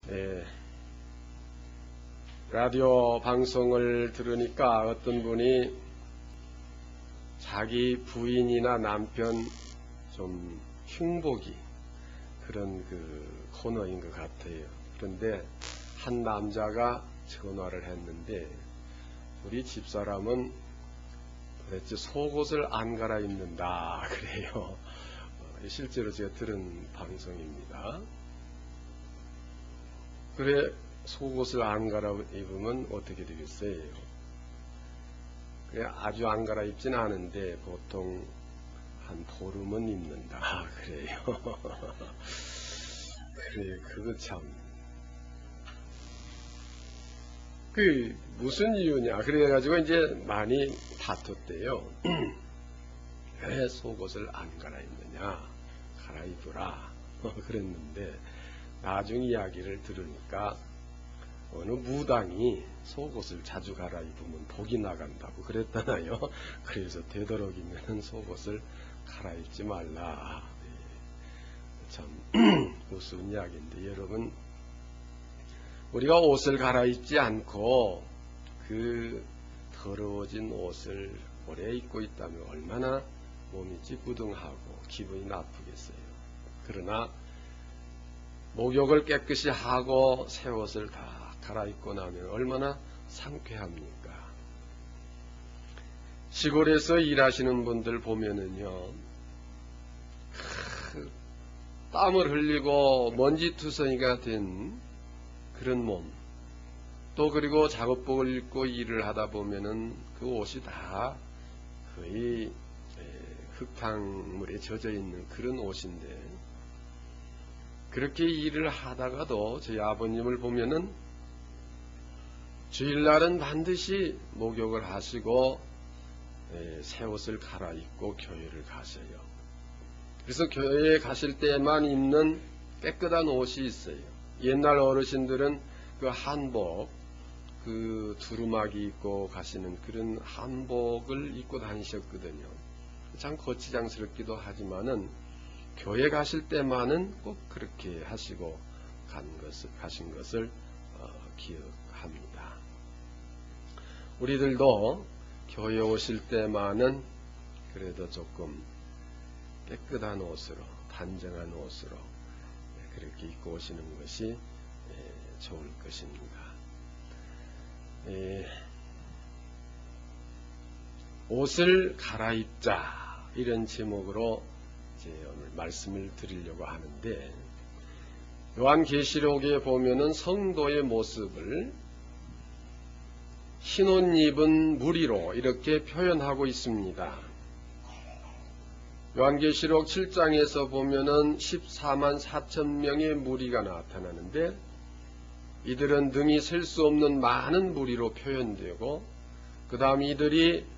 네, 라디오 방송을 들으니까 어떤 분이 자기 부인이나 남편 좀 흉보기 그런 코너인 것 같아요. 그런데 한 남자가 전화를 했는데 우리 집사람은 도대체 속옷을 안 갈아입는다 그래요. 실제로 제가 들은 방송입니다. 그래, 속옷을 안 갈아입으면 어떻게 되겠어요? 그래, 아주 안 갈아입진 않은데 보통 한 보름은 입는다 그래요. 그래, 그거 참 무슨 이유냐 그래가지고 이제 많이 다퉜대요. 왜 속옷을 안 갈아입느냐, 갈아입으라 그랬는데 나중 이야기를 들으니까 어느 무당이 속옷을 자주 갈아입으면 복이 나간다고 그랬잖아요. 그래서 되도록이면 속옷을 갈아입지 말라. 참 우스운 이야기인데, 여러분, 우리가 옷을 갈아입지 않고 그 더러워진 옷을 오래 입고 있다면 얼마나 몸이 찌뿌둥하고 기분이 나쁘겠어요. 그러나 목욕을 깨끗이 하고 새 옷을 다 갈아입고 나면 얼마나 상쾌합니까? 시골에서 일하시는 분들 보면은요, 땀을 흘리고 먼지투성이가 된 그런 몸, 또 그리고 작업복을 입고 일을 하다 보면은 그 옷이 다 거의 흙탕물에 젖어 있는 그런 옷인데, 그렇게 일을 하다가도 저희 아버님을 보면은 주일날은 반드시 목욕을 하시고 새 옷을 갈아입고 교회를 가셔요. 그래서 교회에 가실 때만 입는 깨끗한 옷이 있어요. 옛날 어르신들은 그 한복, 그 두루마기 입고 가시는 그런 한복을 입고 다니셨거든요. 참 거치장스럽기도 하지만은 교회 가실 때만은 꼭 그렇게 하시고 가신 것을 기억합니다. 우리들도 교회 오실 때만은 그래도 조금 깨끗한 옷으로, 단정한 옷으로 그렇게 입고 오시는 것이 좋을 것입니다. 옷을 갈아입자, 이런 제목으로 오늘 말씀을 드리려고 하는데, 요한계시록에 보면은 성도의 모습을 흰옷 입은 무리로 이렇게 표현하고 있습니다. 요한계시록 7장에서 보면은 14만 4천 명의 무리가 나타나는데, 이들은 등이 셀 수 없는 많은 무리로 표현되고, 그 다음 이들이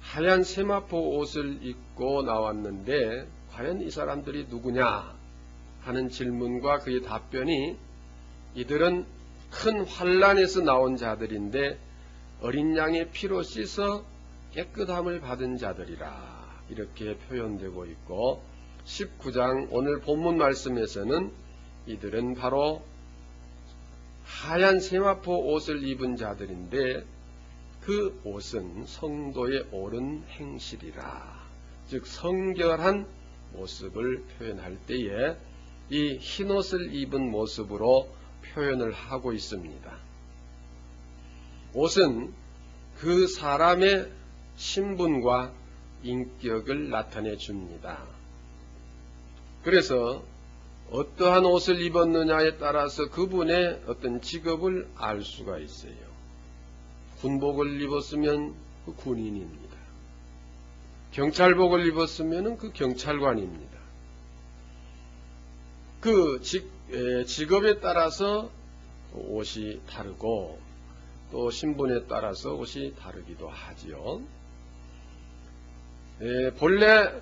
하얀 세마포 옷을 입고 나왔는데 과연 이 사람들이 누구냐 하는 질문과 그의 답변이, 이들은 큰 환란에서 나온 자들인데 어린 양의 피로 씻어 깨끗함을 받은 자들이라 이렇게 표현되고 있고, 19장 오늘 본문 말씀에서는 이들은 바로 하얀 세마포 옷을 입은 자들인데 그 옷은 성도의 옳은 행실이라, 즉 성결한 모습을 표현할 때에 이 흰옷을 입은 모습으로 표현을 하고 있습니다. 옷은 그 사람의 신분과 인격을 나타내 줍니다. 그래서 어떠한 옷을 입었느냐에 따라서 그분의 어떤 직업을 알 수가 있어요. 군복을 입었으면 그 군인입니다. 경찰복을 입었으면 그 경찰관입니다. 그 직업에 따라서 옷이 다르고 또 신분에 따라서 옷이 다르기도 하지요. 본래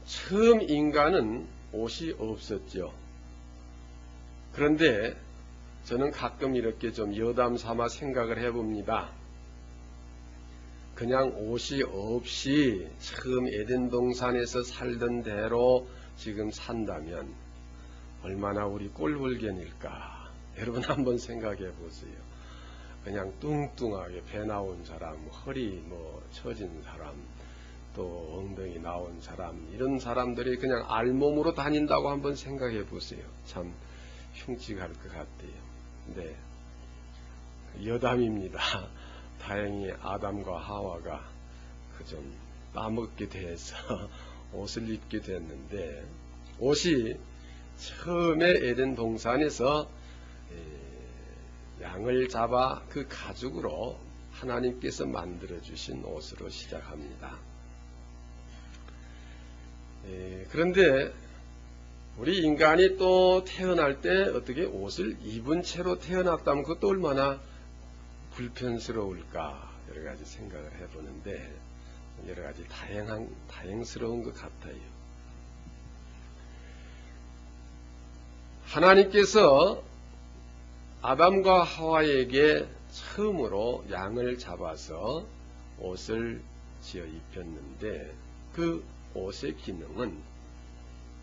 처음 인간은 옷이 없었죠. 그런데 저는 가끔 이렇게 좀 여담 삼아 생각을 해봅니다. 그냥 옷이 없이 처음 에덴 동산에서 살던 대로 지금 산다면 얼마나 우리 꼴불견일까. 여러분 한번 생각해 보세요. 그냥 뚱뚱하게 배 나온 사람, 허리 처진 사람, 또 엉덩이 나온 사람, 이런 사람들이 그냥 알몸으로 다닌다고 한번 생각해 보세요. 참 흉측할 것 같아요. 근데 여담입니다. 다행히 아담과 하와가 좀 따먹게 돼서 옷을 입게 됐는데, 옷이 처음에 에덴 동산에서 양을 잡아 그 가죽으로 하나님께서 만들어 주신 옷으로 시작합니다. 그런데 우리 인간이 또 태어날 때 어떻게 옷을 입은 채로 태어났다면 그것도 얼마나 불편스러울까, 여러 가지 생각을 해보는데 여러 가지 다행스러운 것 같아요. 하나님께서 아담과 하와에게 처음으로 양을 잡아서 옷을 지어 입혔는데, 그 옷의 기능은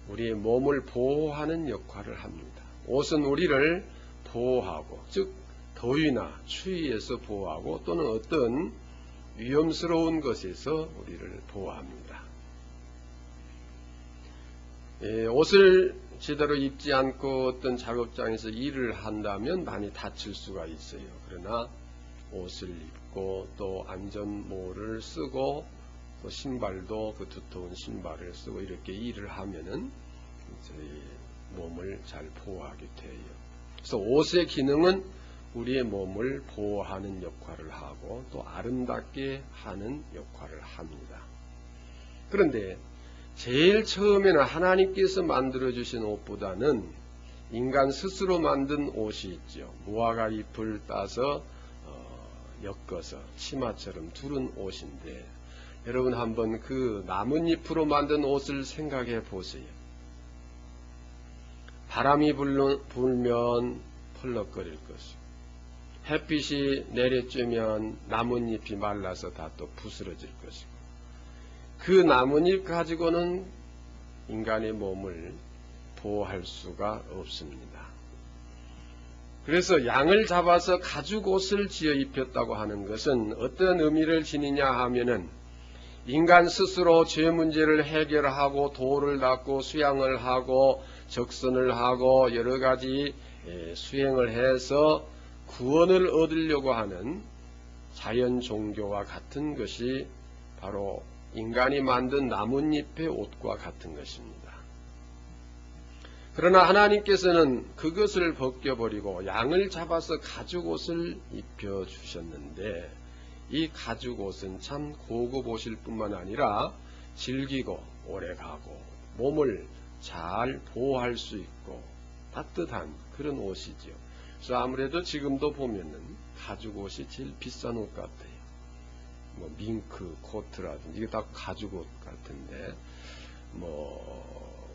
우리의 몸을 보호하는 역할을 합니다. 옷은 우리를 보호하고, 즉 더위나 추위에서 보호하고, 또는 어떤 위험스러운 것에서 우리를 보호합니다. 옷을 제대로 입지 않고 어떤 작업장에서 일을 한다면 많이 다칠 수가 있어요. 그러나 옷을 입고 또 안전모를 쓰고 또 신발도 그 두터운 신발을 쓰고 이렇게 일을 하면은 저희 몸을 잘 보호하게 돼요. 그래서 옷의 기능은 우리의 몸을 보호하는 역할을 하고 또 아름답게 하는 역할을 합니다. 그런데 제일 처음에는 하나님께서 만들어주신 옷보다는 인간 스스로 만든 옷이 있죠. 무화과 잎을 따서 엮어서 치마처럼 두른 옷인데, 여러분 한번 그 나뭇잎으로 만든 옷을 생각해 보세요. 바람이 불면 펄럭거릴 것이고, 햇빛이 내려쬐면 나뭇잎이 말라서 다 또 부스러질 것이고, 그 나뭇잎 가지고는 인간의 몸을 보호할 수가 없습니다. 그래서 양을 잡아서 가죽 옷을 지어 입혔다고 하는 것은 어떤 의미를 지니냐 하면은, 인간 스스로 죄 문제를 해결하고 도를 닦고 수양을 하고 적선을 하고 여러 가지 수행을 해서 구원을 얻으려고 하는 자연 종교와 같은 것이 바로 인간이 만든 나뭇잎의 옷과 같은 것입니다. 그러나 하나님께서는 그것을 벗겨버리고 양을 잡아서 가죽 옷을 입혀주셨는데, 이 가죽 옷은 참 고급 옷일 뿐만 아니라 질기고 오래가고 몸을 잘 보호할 수 있고 따뜻한 그런 옷이지요. 그래서 아무래도 지금도 보면은 가죽 옷이 제일 비싼 옷 같아요. 밍크 코트라든지 이게 다 가죽 옷 같은데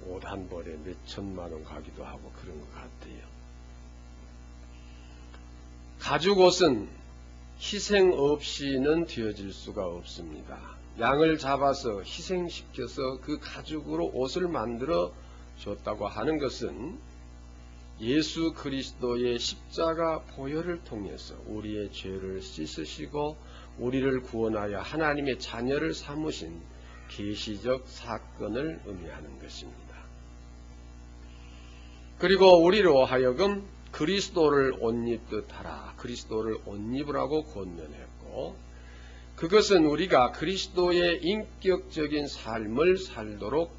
옷 한 벌에 몇 천만 원 가기도 하고 그런 것 같아요. 가죽 옷은 희생 없이는 되어질 수가 없습니다. 양을 잡아서 희생시켜서 그 가죽으로 옷을 만들어 줬다고 하는 것은 예수 그리스도의 십자가 보혈을 통해서 우리의 죄를 씻으시고 우리를 구원하여 하나님의 자녀를 삼으신 계시적 사건을 의미하는 것입니다. 그리고 우리로 하여금 그리스도를 옷 입듯 하라, 그리스도를 옷 입으라고 권면했고, 그것은 우리가 그리스도의 인격적인 삶을 살도록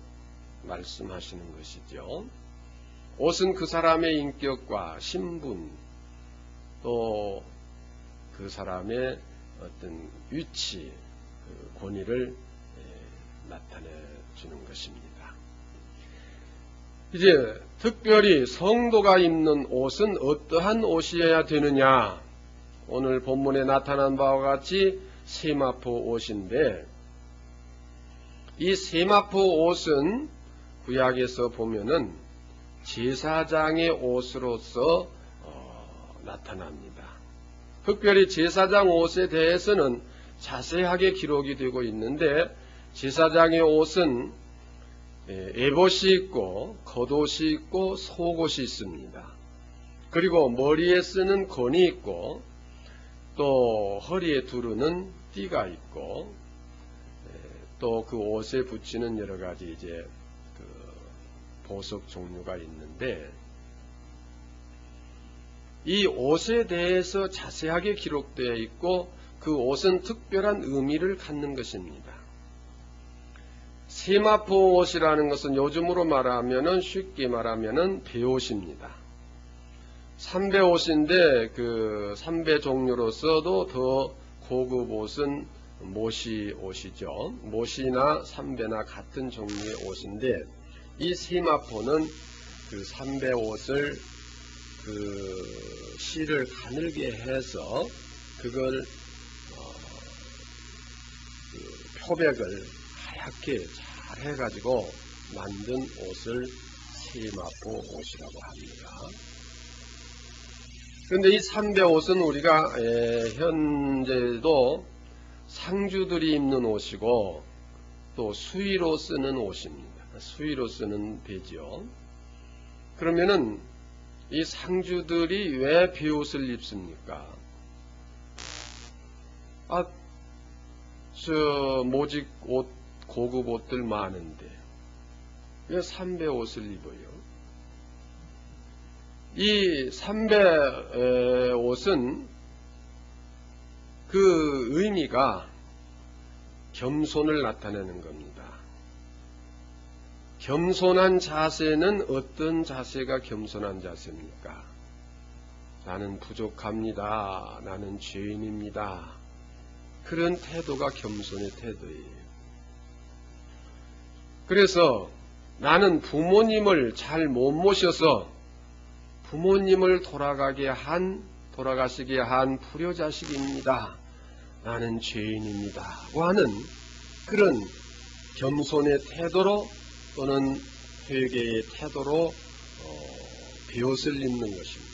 말씀하시는 것이죠. 옷은 그 사람의 인격과 신분, 또 그 사람의 어떤 위치, 그 권위를 나타내 주는 것입니다. 이제 특별히 성도가 입는 옷은 어떠한 옷이어야 되느냐? 오늘 본문에 나타난 바와 같이 세마포 옷인데, 이 세마포 옷은 구약에서 보면은 제사장의 옷으로서 나타납니다. 특별히 제사장 옷에 대해서는 자세하게 기록이 되고 있는데, 제사장의 옷은 에봇이 있고 겉옷이 있고 속옷이 있습니다. 그리고 머리에 쓰는 건이 있고 또 허리에 두르는 띠가 있고 또 그 옷에 붙이는 여러 가지 이제 그 보석 종류가 있는데 이 옷에 대해서 자세하게 기록되어 있고 그 옷은 특별한 의미를 갖는 것입니다. 세마포 옷이라는 것은 요즘으로 말하면은 쉽게 말하면은 배옷입니다. 삼배 옷인데 그 삼배 종류로서도 더 고급 옷은 모시 옷이죠. 모시나 삼배나 같은 종류의 옷인데 이 세마포는 그 삼배 옷을 그 실을 가늘게 해서 그걸 그 표백을 하얗게 잘 해가지고 만든 옷을 세마포 옷이라고 합니다. 그런데 이 삼배 옷은 우리가 현재도 상주들이 입는 옷이고 또 수의로 쓰는 옷입니다. 수의로 쓰는 배지요. 그러면은 이 상주들이 왜 배옷을 입습니까? 저 모직 옷, 고급 옷들 많은데 왜 삼배 옷을 입어요? 이 삼배 옷은 그 의미가 겸손을 나타내는 겁니다. 겸손한 자세는 어떤 자세가 겸손한 자세입니까? 나는 부족합니다. 나는 죄인입니다. 그런 태도가 겸손의 태도예요. 그래서 나는 부모님을 잘 못 모셔서 부모님을 돌아가시게 한 불효자식입니다. 나는 죄인입니다. 하는 그런 겸손의 태도로 또는 회개의 태도로 배옷을 입는 것입니다.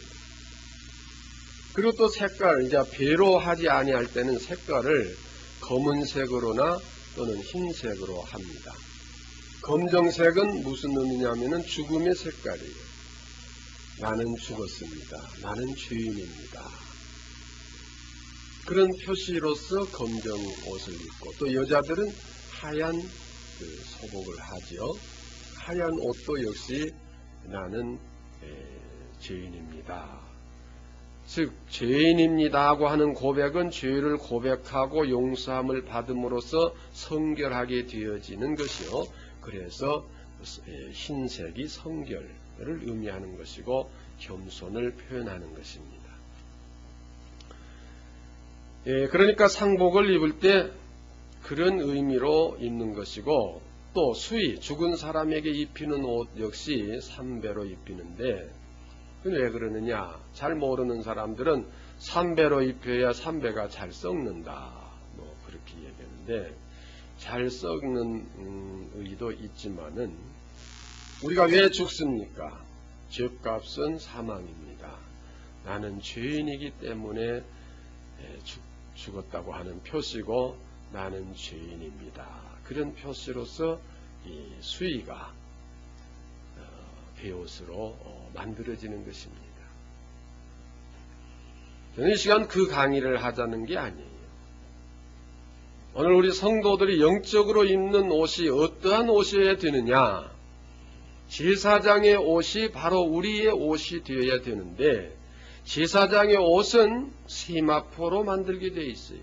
그리고 또 색깔, 이제 배로 하지 아니할 때는 색깔을 검은색으로나 또는 흰색으로 합니다. 검정색은 무슨 의미냐면은 죽음의 색깔이에요. 나는 죽었습니다. 나는 죄인입니다. 그런 표시로서 검정 옷을 입고 또 여자들은 하얀 그 소복을 하죠. 하얀 옷도 역시 나는 죄인입니다. 즉 죄인입니다고 하는 고백은 죄를 고백하고 용서함을 받음으로써 성결하게 되어지는 것이요. 그래서 흰색이 성결을 의미하는 것이고 겸손을 표현하는 것입니다. 그러니까 상복을 입을 때 그런 의미로 입는 것이고 또 수의, 죽은 사람에게 입히는 옷 역시 삼배로 입히는데 왜 그러느냐? 잘 모르는 사람들은 삼배로 입혀야 삼배가 잘 썩는다. 뭐 그렇게 얘기하는데 잘 썩는 의도 있지만은 우리가 왜 죽습니까? 죄값은 사망입니다. 나는 죄인이기 때문에 죽었다고 하는 표시고 나는 죄인입니다. 그런 표시로서 이 수의가 배옷으로 만들어지는 것입니다. 저는 이 시간 그 강의를 하자는 게 아니에요. 오늘 우리 성도들이 영적으로 입는 옷이 어떠한 옷이어야 되느냐? 제사장의 옷이 바로 우리의 옷이 되어야 되는데 제사장의 옷은 세마포로 만들게 되어 있어요.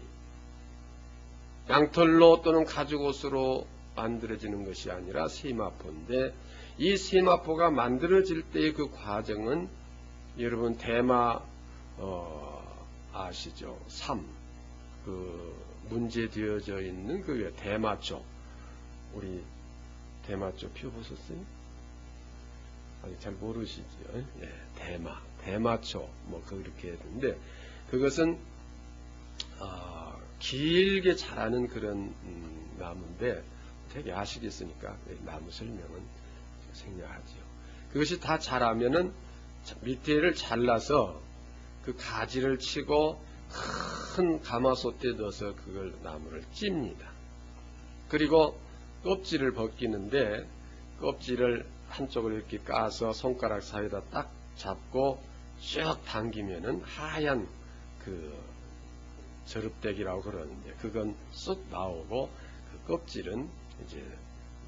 양털로 또는 가죽옷으로 만들어지는 것이 아니라 세마포인데 이 세마포가 만들어질 때의 그 과정은 여러분 대마 아시죠? 그 문제되어져 있는 그 대마초 우리 대마초 피워보셨어요? 아직 잘 모르시죠? 예, 대마초 뭐 그렇게 했는데 그것은 길게 자라는 그런 나무인데 되게 아시겠으니까 나무 설명은 생략하지요. 그것이 다 자라면은 밑에를 잘라서 그 가지를 치고 큰 가마솥에 넣어서 그걸 나무를 찝니다. 그리고 껍질을 벗기는데 껍질을 한쪽을 이렇게 까서 손가락 사이에다 딱 잡고 쭉 당기면은 하얀 그 저릅대기라고 그러는데 그건 쑥 나오고 그 껍질은 이제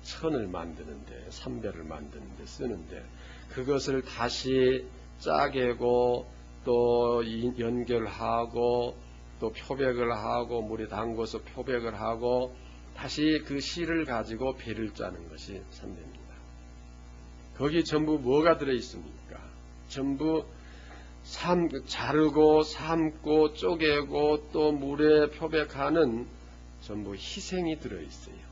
천을 만드는데 삼배를 만드는데 쓰는데 그것을 다시 짜개고 또 연결하고 또 표백을 하고 물에 담궈서 표백을 하고 다시 그 실을 가지고 배를 짜는 것이 삼배입니다. 거기 전부 뭐가 들어있습니까? 전부 자르고 삶고 쪼개고 또 물에 표백하는 전부 희생이 들어있어요.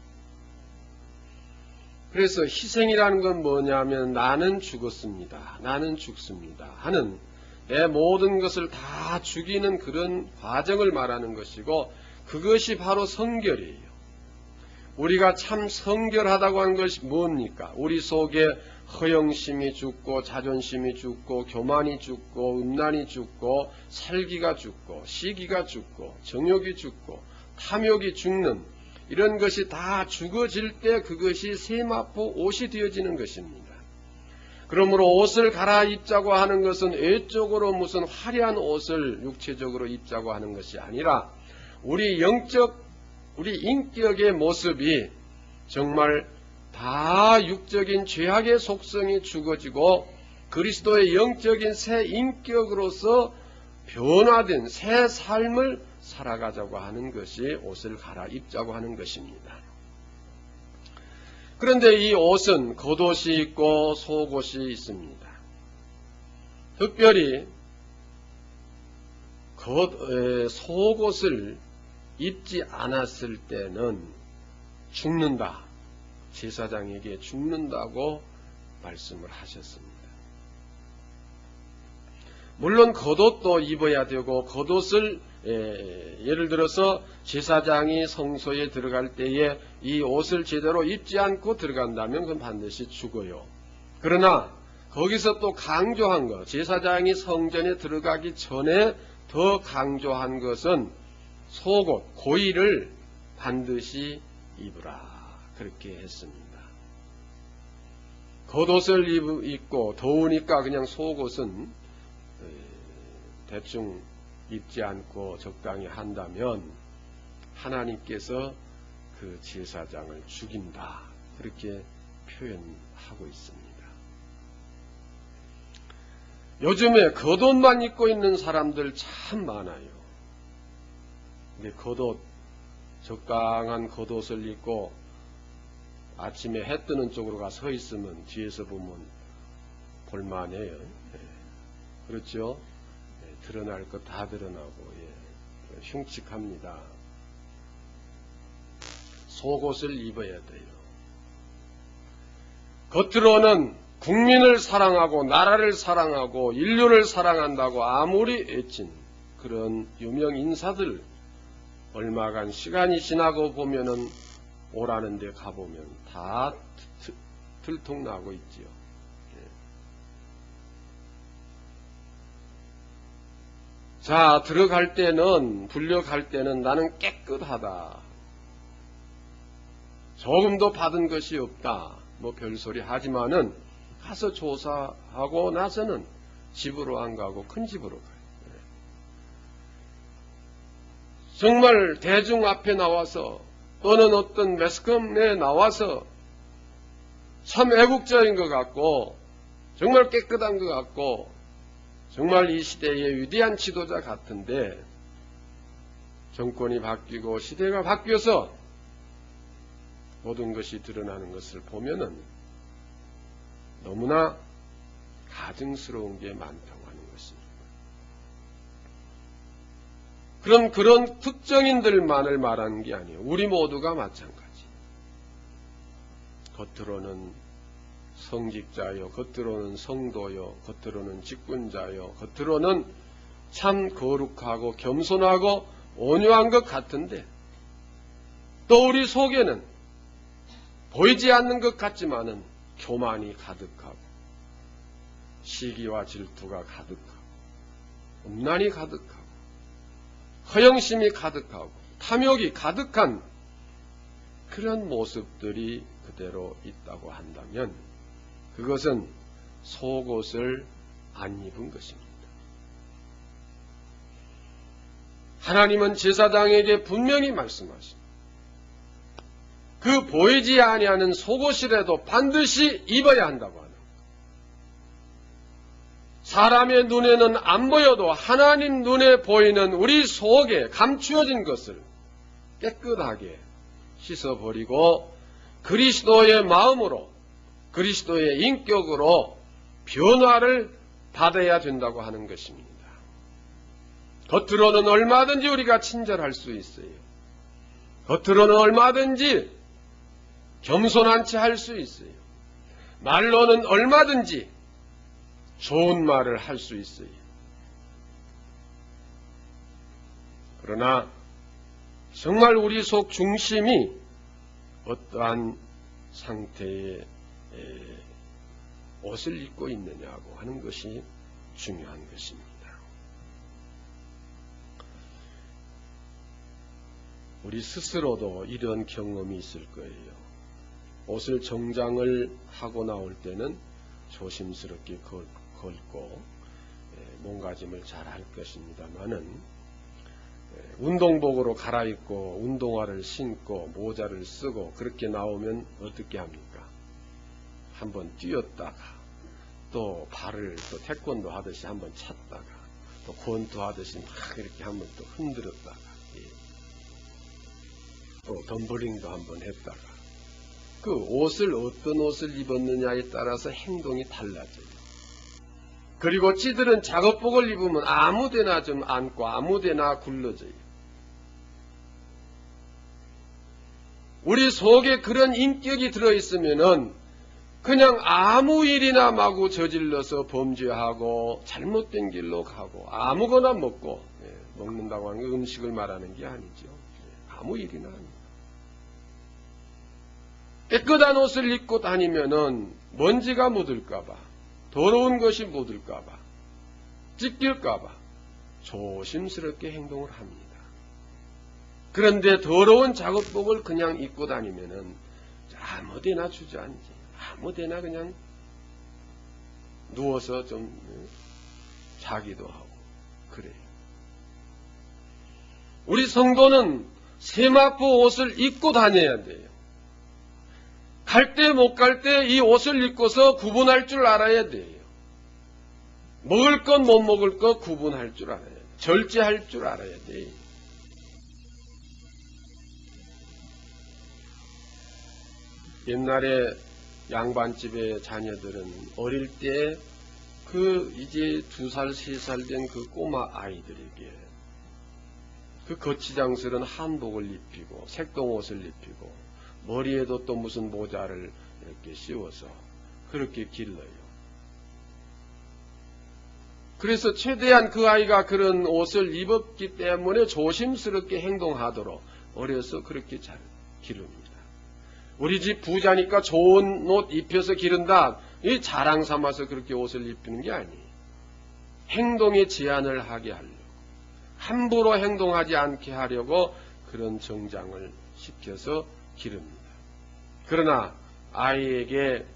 그래서 희생이라는 건 뭐냐면 나는 죽었습니다. 나는 죽습니다. 하는 내 모든 것을 다 죽이는 그런 과정을 말하는 것이고 그것이 바로 성결이에요. 우리가 참 성결하다고 하는 것이 뭡니까? 우리 속에 허영심이 죽고 자존심이 죽고 교만이 죽고 음란이 죽고 살기가 죽고 시기가 죽고 정욕이 죽고 탐욕이 죽는 이런 것이 다 죽어질 때 그것이 세마포 옷이 되어지는 것입니다. 그러므로 옷을 갈아입자고 하는 것은 외적으로 무슨 화려한 옷을 육체적으로 입자고 하는 것이 아니라 우리 인격의 모습이 정말 다 육적인 죄악의 속성이 죽어지고 그리스도의 영적인 새 인격으로서 변화된 새 삶을 살아가자고 하는 것이 옷을 갈아입자고 하는 것입니다. 그런데 이 옷은 겉옷이 있고 속옷이 있습니다. 특별히 속옷을 입지 않았을 때는 죽는다. 제사장에게 죽는다고 말씀을 하셨습니다. 물론 겉옷도 입어야 되고 겉옷을 예를 들어서 제사장이 성소에 들어갈 때에 이 옷을 제대로 입지 않고 들어간다면 그건 반드시 죽어요. 그러나 거기서 또 강조한 것, 제사장이 성전에 들어가기 전에 더 강조한 것은 속옷, 고의를 반드시 입으라. 그렇게 했습니다. 겉옷을 입고 더우니까 그냥 속옷은 대충 입지 않고 적당히 한다면 하나님께서 그 제사장을 죽인다. 그렇게 표현하고 있습니다. 요즘에 겉옷만 입고 있는 사람들 참 많아요. 근데 겉옷, 적당한 겉옷을 입고 아침에 해 뜨는 쪽으로 가 서 있으면 뒤에서 보면 볼만해요. 그렇죠? 드러날 것 다 드러나고 흉측합니다. 속옷을 입어야 돼요. 겉으로는 국민을 사랑하고 나라를 사랑하고 인류를 사랑한다고 아무리 애친 그런 유명 인사들 얼마간 시간이 지나고 보면은 오라는 데 가보면 다 들통나고 있지요. 자, 들어갈 때는, 불려갈 때는 나는 깨끗하다. 조금도 받은 것이 없다. 뭐 별소리 하지만은 가서 조사하고 나서는 집으로 안 가고 큰 집으로 가요. 정말 대중 앞에 나와서 또는 어떤 매스컴에 나와서 참 애국자인 것 같고 정말 깨끗한 것 같고 정말 이 시대의 위대한 지도자 같은데 정권이 바뀌고 시대가 바뀌어서 모든 것이 드러나는 것을 보면은 너무나 가증스러운 게 많다고 하는 것입니다. 그럼 그런 특정인들만을 말하는 게 아니에요. 우리 모두가 마찬가지. 겉으로는 성직자요, 겉으로는 성도요, 겉으로는 직분자요, 겉으로는 참 거룩하고 겸손하고 온유한 것 같은데 또 우리 속에는 보이지 않는 것 같지만은 교만이 가득하고 시기와 질투가 가득하고 음란이 가득하고 허영심이 가득하고 탐욕이 가득한 그런 모습들이 그대로 있다고 한다면 그것은 속옷을 안 입은 것입니다. 하나님은 제사장에게 분명히 말씀하십니다. 그 보이지 아니하는 속옷이라도 반드시 입어야 한다고 하는 거예요. 사람의 눈에는 안 보여도 하나님 눈에 보이는 우리 속에 감추어진 것을 깨끗하게 씻어버리고 그리스도의 마음으로 그리스도의 인격으로 변화를 받아야 된다고 하는 것입니다. 겉으로는 얼마든지 우리가 친절할 수 있어요. 겉으로는 얼마든지 겸손한 채 할 수 있어요. 말로는 얼마든지 좋은 말을 할 수 있어요. 그러나 정말 우리 속 중심이 어떠한 상태의 옷을 입고 있느냐고 하는 것이 중요한 것입니다. 우리 스스로도 이런 경험이 있을 거예요. 옷을 정장을 하고 나올 때는 조심스럽게 걸고 몸가짐을 잘 할 것입니다만은 운동복으로 갈아입고 운동화를 신고 모자를 쓰고 그렇게 나오면 어떻게 합니까? 한번 뛰었다가 또 발을 또 태권도 하듯이 한번 찼다가 또 권투하듯이 막 이렇게 한번 또 흔들었다가 또 덤블링도 한번 했다가 그 옷을 어떤 옷을 입었느냐에 따라서 행동이 달라져요. 그리고 찌들은 작업복을 입으면 아무데나 좀 앉고 아무데나 굴러져요. 우리 속에 그런 인격이 들어있으면은 그냥 아무 일이나 마구 저질러서 범죄하고 잘못된 길로 가고 아무거나 먹고 먹는다고 하는 게 음식을 말하는 게 아니죠. 아무 일이나 합니다. 깨끗한 옷을 입고 다니면은 먼지가 묻을까봐, 더러운 것이 묻을까봐, 찢길까봐 조심스럽게 행동을 합니다. 그런데 더러운 작업복을 그냥 입고 다니면은 아무데나 주저앉지, 아무데나 그냥 누워서 좀 자기도 하고 그래요. 우리 성도는 세마포 옷을 입고 다녀야 돼요. 갈 때 못 갈 때 이 옷을 입고서 구분할 줄 알아야 돼요. 먹을 것 못 먹을 것 구분할 줄 알아야 돼요. 절제할 줄 알아야 돼요. 옛날에 양반집의 자녀들은 어릴 때 이제 2살, 3살 된 그 꼬마 아이들에게 그 거치장스런 한복을 입히고 색동옷을 입히고 머리에도 또 무슨 모자를 이렇게 씌워서 그렇게 길러요. 그래서 최대한 그 아이가 그런 옷을 입었기 때문에 조심스럽게 행동하도록 어려서 그렇게 잘 기릅니다. 우리 집 부자니까 좋은 옷 입혀서 기른다. 이 자랑 삼아서 그렇게 옷을 입히는 게 아니에요. 행동에 제한을 하게 하려고. 함부로 행동하지 않게 하려고 그런 정장을 시켜서 기릅니다. 그러나 아이에게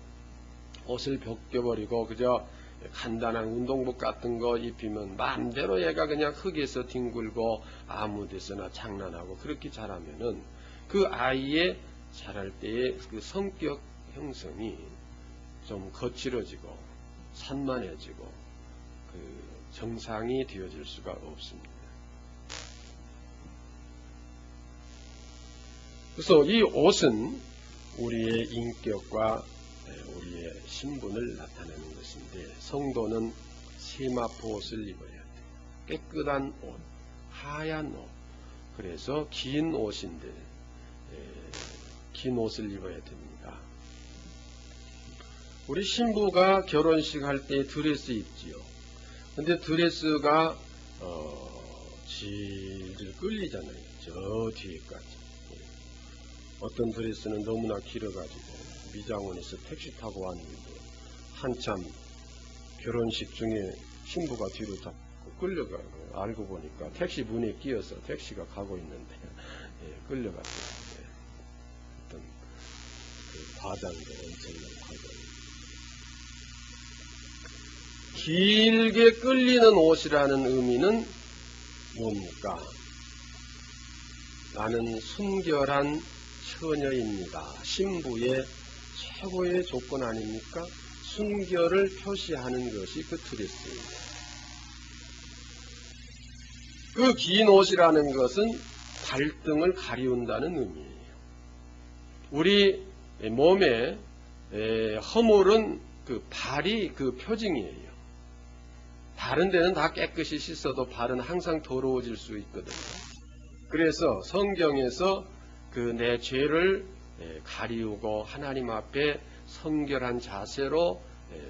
옷을 벗겨버리고 그저 간단한 운동복 같은 거 입히면 마음대로 얘가 그냥 흙에서 뒹굴고 아무 데서나 장난하고 그렇게 자라면은 그 아이의 자랄 때의 그 성격 형성이 좀 거칠어지고 산만해지고 그 정상이 되어질 수가 없습니다. 그래서 이 옷은 우리의 인격과 우리의 신분을 나타내는 것인데 성도는 세마포 옷을 입어야 돼요. 깨끗한 옷, 하얀 옷. 그래서 긴 옷인데 긴 옷을 입어야 됩니다. 우리 신부가 결혼식 할 때 드레스 입지요. 근데 드레스가 질질 끌리잖아요. 저 뒤에까지. 어떤 드레스는 너무나 길어가지고 미장원에서 택시 타고 왔는데 한참 결혼식 중에 신부가 뒤로 다 끌려가고 알고 보니까 택시 문에 끼어서 택시가 가고 있는데 끌려갔어요. 어떤 과장도 엄청난 과장. 길게 끌리는 옷이라는 의미는 뭡니까? 나는 순결한 처녀입니다. 신부의 최고의 조건 아닙니까? 순결을 표시하는 것이 그 드레스입니다. 그 긴 옷이라는 것은 발등을 가리운다는 의미예요. 우리 몸에 허물은 그 발이 그 표징이에요. 다른 데는 다 깨끗이 씻어도 발은 항상 더러워질 수 있거든요. 그래서 성경에서 그 내 죄를 가리우고 하나님 앞에 성결한 자세로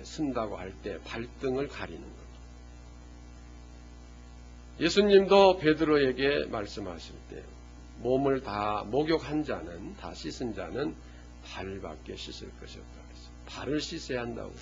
쓴다고 할 때 발등을 가리는 거예요. 예수님도 베드로에게 말씀하실 때 몸을 다 목욕한 자는, 다 씻은 자는 발밖에 씻을 것이 없다. 발을 씻어야 한다고.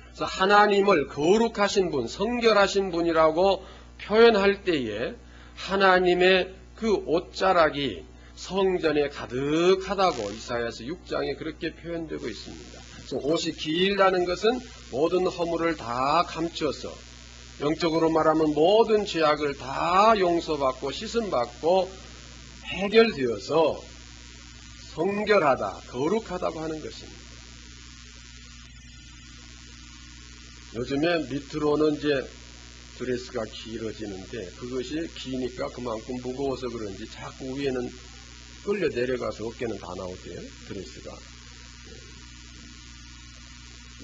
그래서 하나님을 거룩하신 분, 성결하신 분이라고 표현할 때에 하나님의 그 옷자락이 성전에 가득하다고 이사야서 6장에 그렇게 표현되고 있습니다. 그래서 옷이 길다는 것은 모든 허물을 다 감추어서 영적으로 말하면 모든 죄악을 다 용서받고 씻음받고 해결되어서 성결하다, 거룩하다고 하는 것입니다. 요즘에 밑으로는 이제 드레스가 길어지는데 그것이 기니까 그만큼 무거워서 그런지 자꾸 위에는 끌려 내려가서 어깨는 다 나오대요. 드레스가.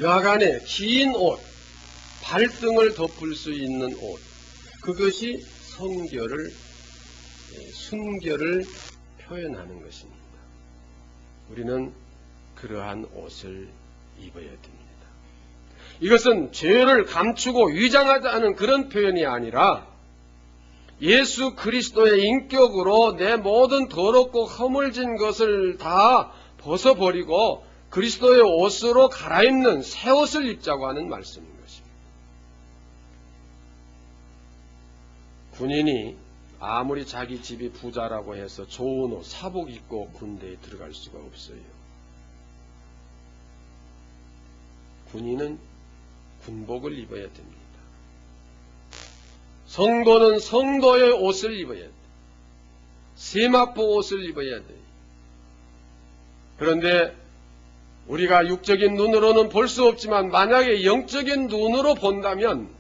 여하간에 긴 옷, 발등을 덮을 수 있는 옷, 그것이 성결을, 순결을 표현하는 것입니다. 우리는 그러한 옷을 입어야 됩니다. 이것은 죄를 감추고 위장하자는 그런 표현이 아니라 예수 그리스도의 인격으로 내 모든 더럽고 허물진 것을 다 벗어버리고 그리스도의 옷으로 갈아입는 새 옷을 입자고 하는 말씀인 것입니다. 군인이 아무리 자기 집이 부자라고 해서 좋은 옷, 사복 입고 군대에 들어갈 수가 없어요. 군인은 군복을 입어야 됩니다. 성도는 성도의 옷을 입어야 돼요. 세마포 옷을 입어야 돼요. 그런데 우리가 육적인 눈으로는 볼 수 없지만 만약에 영적인 눈으로 본다면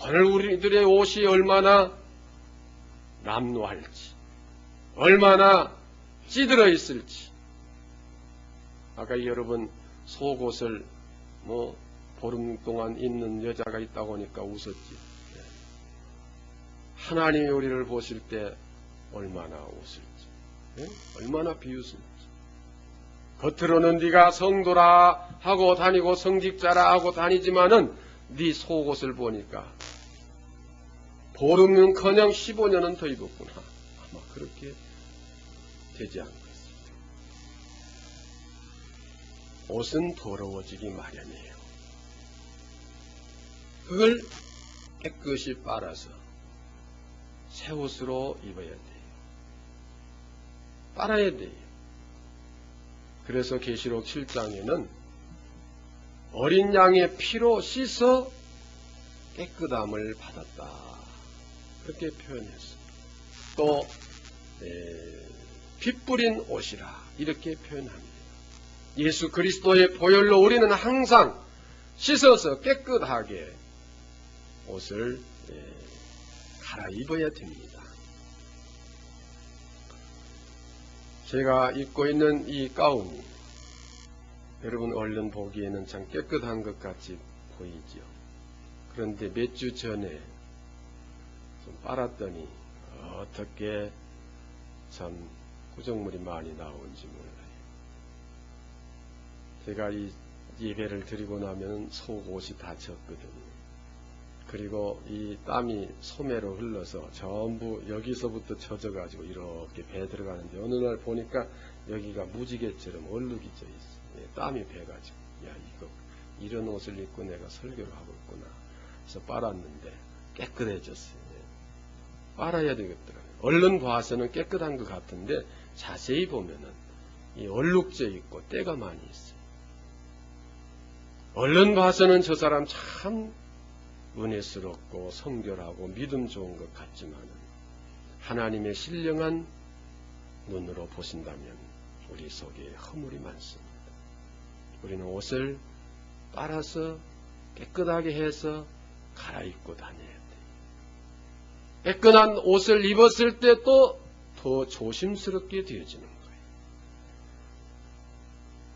오늘 우리들의 옷이 얼마나 남루할지, 얼마나 찌들어 있을지. 아까 여러분 속옷을 보름 동안 입는 여자가 있다고 하니까 웃었지. 하나님이 우리를 보실 때 얼마나 웃을지, 얼마나 비웃을지. 겉으로는 네가 성도라 하고 다니고 성직자라 하고 다니지만은 네 속옷을 보니까 보름은커녕 15년은 더 입었구나. 아마 그렇게 되지 않겠습니다. 옷은 더러워지기 마련이에요. 그걸 깨끗이 빨아서 새 옷으로 입어야 돼요. 빨아야 돼요. 그래서 계시록 7장에는 어린 양의 피로 씻어 깨끗함을 받았다. 그렇게 표현했습니다. 또 피 뿌린 옷이라 이렇게 표현합니다. 예수 그리스도의 보혈로 우리는 항상 씻어서 깨끗하게 옷을 갈아입어야 됩니다. 제가 입고 있는 이 가운이 여러분 얼른 보기에는 참 깨끗한 것 같이 보이죠. 그런데 몇 주 전에 좀 빨았더니 어떻게 참 구정물이 많이 나온지 몰라요. 제가 이 예배를 드리고 나면 속옷이 다 젖거든요. 그리고 이 땀이 소매로 흘러서 전부 여기서부터 젖어가지고 이렇게 배에 들어가는데 어느 날 보니까 여기가 무지개처럼 얼룩이 져 있어요. 땀이 배가지고 이런 옷을 입고 내가 설교를 하고 있구나. 그래서 빨았는데 깨끗해졌어요. 빨아야 되겠더라고요. 얼른 봐서는 깨끗한 것 같은데 자세히 보면은 이 얼룩져 있고 때가 많이 있어요. 얼른 봐서는 저 사람 참 은혜스럽고 성결하고 믿음 좋은 것 같지만 하나님의 신령한 눈으로 보신다면 우리 속에 허물이 많습니다. 우리는 옷을 빨아서 깨끗하게 해서 갈아입고 다녀야 돼요. 깨끗한 옷을 입었을 때 또 더 조심스럽게 되어지는 거예요.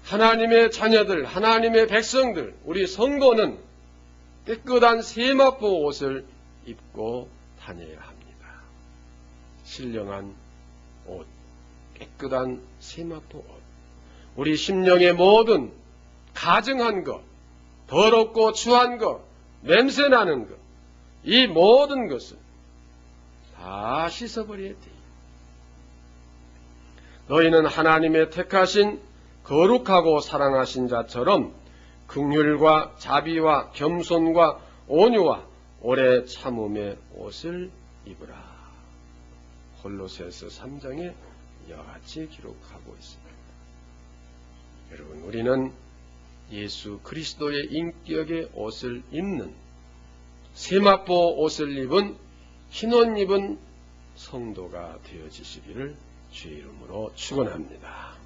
하나님의 자녀들, 하나님의 백성들, 우리 성도는 깨끗한 세마포 옷을 입고 다녀야 합니다. 신령한 옷, 깨끗한 세마포 옷. 우리 심령의 모든 가증한 것, 더럽고 추한 것, 냄새나는 것, 이 모든 것을 다 씻어버려야 돼요. 너희는 하나님의 택하신 거룩하고 사랑하신 자처럼 긍휼과 자비와 겸손과 온유와 오래 참음의 옷을 입으라. 골로새서 3장에 이와 같이 기록하고 있습니다. 여러분, 우리는 예수 그리스도의 인격의 옷을 입는 세마포 옷을 입은 흰옷 입은 성도가 되어지시기를 주의 이름으로 축원합니다.